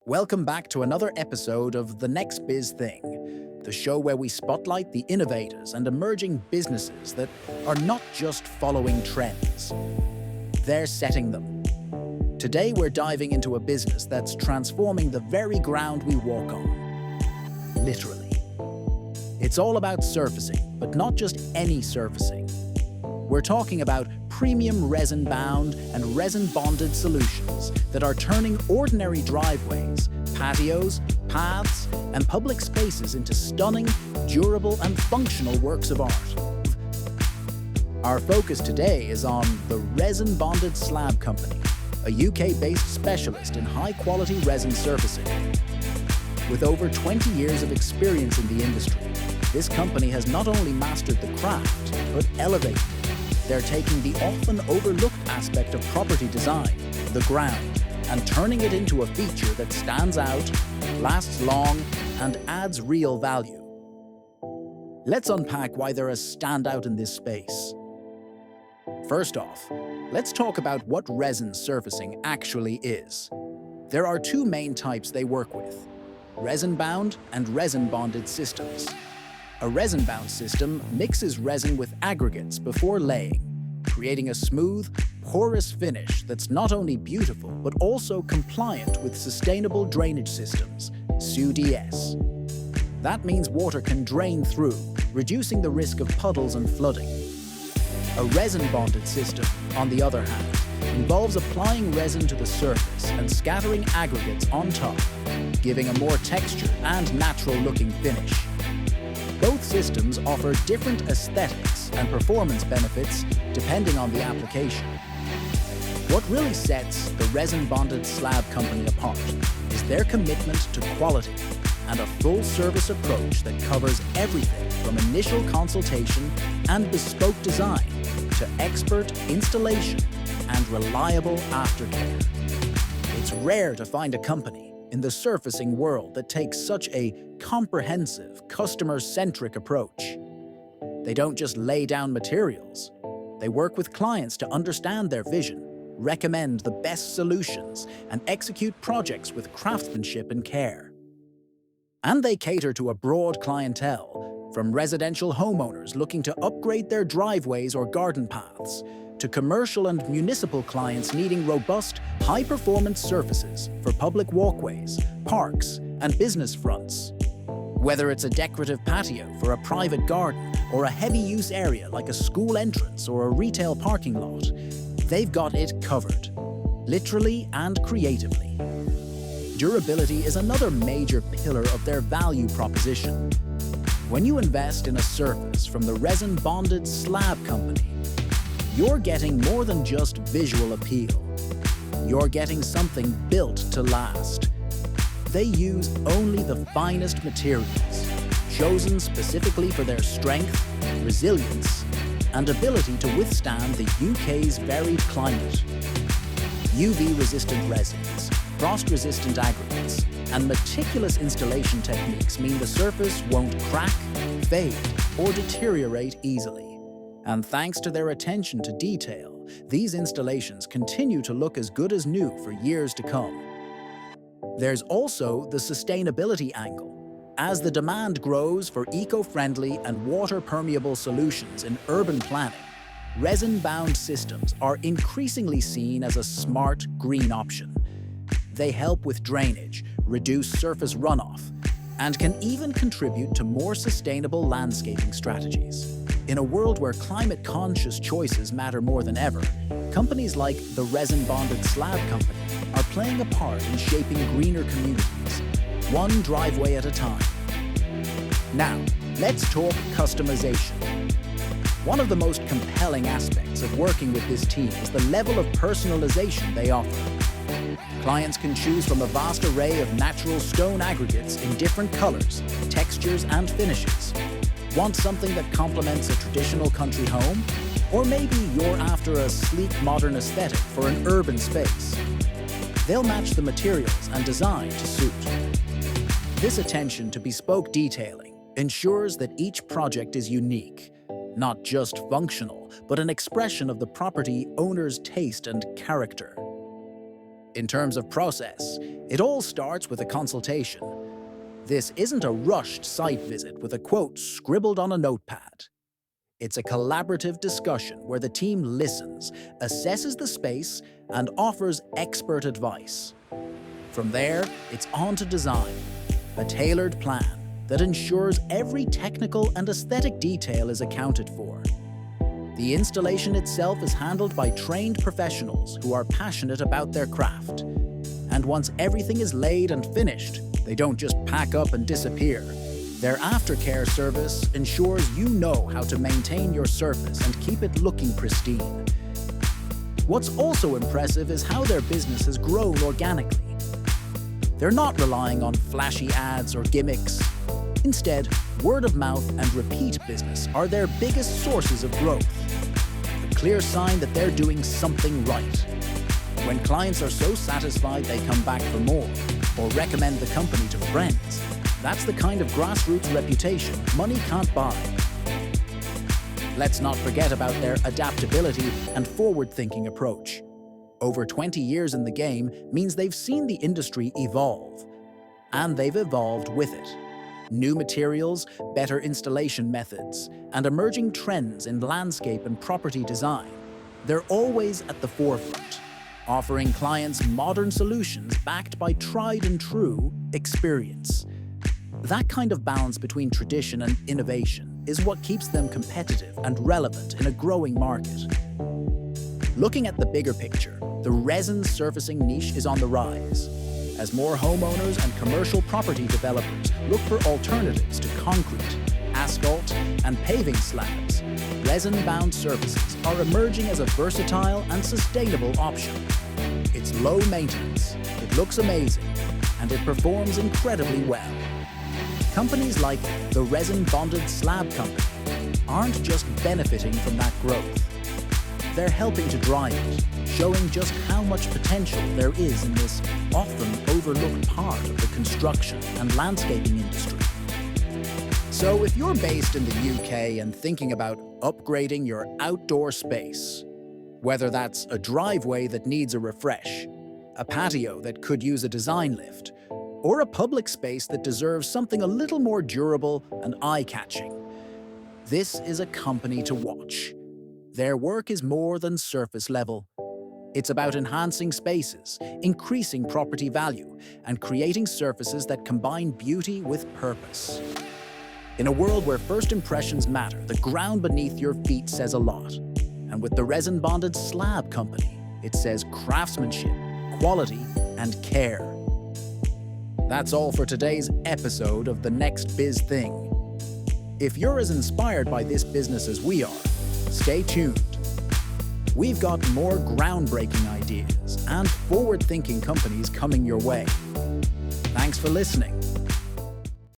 Welcome back to another episode of The Next Biz Thing, the show where we spotlight the innovators and emerging businesses that are not just following trends, they're setting them. Today we're diving into a business that's transforming the very ground we walk on, literally. It's all about surfacing, but not just any surfacing. We're talking about premium resin-bound and resin-bonded solutions that are turning ordinary driveways, patios, paths, and public spaces into stunning, durable, and functional works of art. Our focus today is on the Resin Bonded Slab Company, a UK-based specialist in high-quality resin surfacing. With over 20 years of experience in the industry, this company has not only mastered the craft, but elevated it. They're taking the often overlooked aspect of property design, the ground, and turning it into a feature that stands out, lasts long, and adds real value. Let's unpack why they're a standout in this space. First off, let's talk about what resin surfacing actually is. There are two main types they work with: resin-bound and resin-bonded systems. A resin-bound system mixes resin with aggregates before laying, creating a smooth, porous finish that's not only beautiful but also compliant with sustainable drainage systems, SUDS. That means water can drain through, reducing the risk of puddles and flooding. A resin-bonded system, on the other hand, involves applying resin to the surface and scattering aggregates on top, giving a more textured and natural-looking finish. Both systems offer different aesthetics and performance benefits depending on the application. What really sets the Resin Bonded Slab Company apart is their commitment to quality and a full-service approach that covers everything from initial consultation and bespoke design to expert installation and reliable aftercare. It's rare to find a company in the surfacing world that takes such a comprehensive, customer-centric approach. They don't just lay down materials. They work with clients to understand their vision, recommend the best solutions, and execute projects with craftsmanship and care. And they cater to a broad clientele, from residential homeowners looking to upgrade their driveways or garden paths, to commercial and municipal clients needing robust, high-performance surfaces for public walkways, parks, and business fronts. Whether it's a decorative patio for a private garden or a heavy-use area like a school entrance or a retail parking lot, they've got it covered, literally and creatively. Durability is another major pillar of their value proposition. When you invest in a surface from the Resin Bonded Slab Company, you're getting more than just visual appeal. You're getting something built to last. They use only the finest materials, chosen specifically for their strength, resilience, and ability to withstand the UK's varied climate. UV-resistant resins, frost-resistant aggregates, and meticulous installation techniques mean the surface won't crack, fade, or deteriorate easily. And thanks to their attention to detail, these installations continue to look as good as new for years to come. There's also the sustainability angle. As the demand grows for eco-friendly and water-permeable solutions in urban planning, resin-bound systems are increasingly seen as a smart, green option. They help with drainage, reduce surface runoff, and can even contribute to more sustainable landscaping strategies. In a world where climate-conscious choices matter more than ever, companies like the Resin Bonded Slab Company are playing a part in shaping greener communities, one driveway at a time. Now, let's talk customization. One of the most compelling aspects of working with this team is the level of personalization they offer. Clients can choose from a vast array of natural stone aggregates in different colors, textures, and finishes. Want something that complements a traditional country home? Or maybe you're after a sleek, modern aesthetic for an urban space. They'll match the materials and design to suit. This attention to bespoke detailing ensures that each project is unique, not just functional, but an expression of the property owner's taste and character. In terms of process, it all starts with a consultation. This isn't a rushed site visit with a quote scribbled on a notepad. It's a collaborative discussion where the team listens, assesses the space, and offers expert advice. From there, it's on to design, a tailored plan that ensures every technical and aesthetic detail is accounted for. The installation itself is handled by trained professionals who are passionate about their craft. And once everything is laid and finished, they don't just pack up and disappear. Their aftercare service ensures you know how to maintain your surface and keep it looking pristine. What's also impressive is how their business has grown organically. They're not relying on flashy ads or gimmicks. Instead, word of mouth and repeat business are their biggest sources of growth. A clear sign that they're doing something right. When clients are so satisfied they come back for more, or recommend the company to friends, that's the kind of grassroots reputation money can't buy. Let's not forget about their adaptability and forward-thinking approach. Over 20 years in the game means they've seen the industry evolve, and they've evolved with it. New materials, better installation methods, and emerging trends in landscape and property design. They're always at the forefront, offering clients modern solutions backed by tried and true experience. That kind of balance between tradition and innovation is what keeps them competitive and relevant in a growing market. Looking at the bigger picture, the resin surfacing niche is on the rise. As more homeowners and commercial property developers look for alternatives to concrete, asphalt, and paving slabs, resin-bound surfaces are emerging as a versatile and sustainable option. It's low maintenance, it looks amazing, and it performs incredibly well. Companies like the Resin Bonded Slab Company aren't just benefiting from that growth. They're helping to drive it, showing just how much potential there is in this often overlooked part of the construction and landscaping industry. So if you're based in the UK and thinking about upgrading your outdoor space, whether that's a driveway that needs a refresh, a patio that could use a design lift, or a public space that deserves something a little more durable and eye-catching, this is a company to watch. Their work is more than surface level. It's about enhancing spaces, increasing property value, and creating surfaces that combine beauty with purpose. In a world where first impressions matter, the ground beneath your feet says a lot. And with the Resin Bonded Slab Company, it says craftsmanship, quality, and care. That's all for today's episode of The Next Biz Thing. If you're as inspired by this business as we are, stay tuned. We've got more groundbreaking ideas and forward-thinking companies coming your way. Thanks for listening.